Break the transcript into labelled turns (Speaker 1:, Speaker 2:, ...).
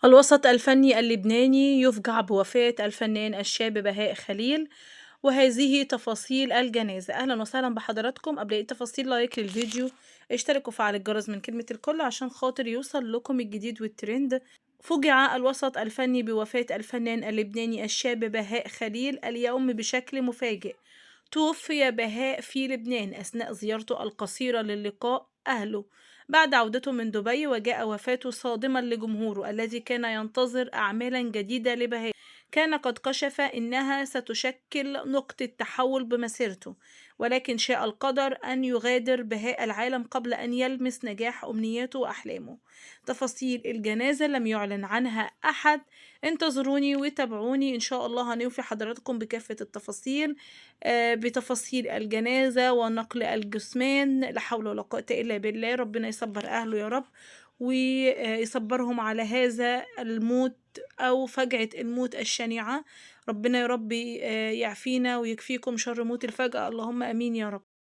Speaker 1: الوسط الفني اللبناني يفجع بوفاة الفنان الشاب بهاء خليل، وهذه تفاصيل الجنازة. أهلا وسهلا بحضراتكم. قبل أي تفاصيل لايك للفيديو، اشتركوا وفعل الجرس من كلمة الكل عشان خاطر يوصل لكم الجديد والترند. فجع الوسط الفني بوفاة الفنان اللبناني الشاب بهاء خليل اليوم بشكل مفاجئ. توفي بهاء في لبنان أثناء زيارته القصيرة للقاء أهله بعد عودته من دبي، وجاء وفاته صادما لجمهوره الذي كان ينتظر أعمالا جديدة لبهاء كان قد كشف إنها ستشكل نقطة تحول بمسيرته، ولكن شاء القدر أن يغادر بهاء العالم قبل أن يلمس نجاح أمنياته وأحلامه. تفاصيل الجنازة لم يعلن عنها أحد، انتظروني وتابعوني إن شاء الله هنوفي حضراتكم بكافة التفاصيل بتفاصيل الجنازة ونقل الجثمان. لا حول ولا قوة إلا بالله، ربنا يصبر أهله يا رب، ويصبرهم على هذا الموت أو فجعة الموت الشنيعة. ربنا يا رب يعفينا ويكفيكم شر موت الفجأة، اللهم آمين يا رب.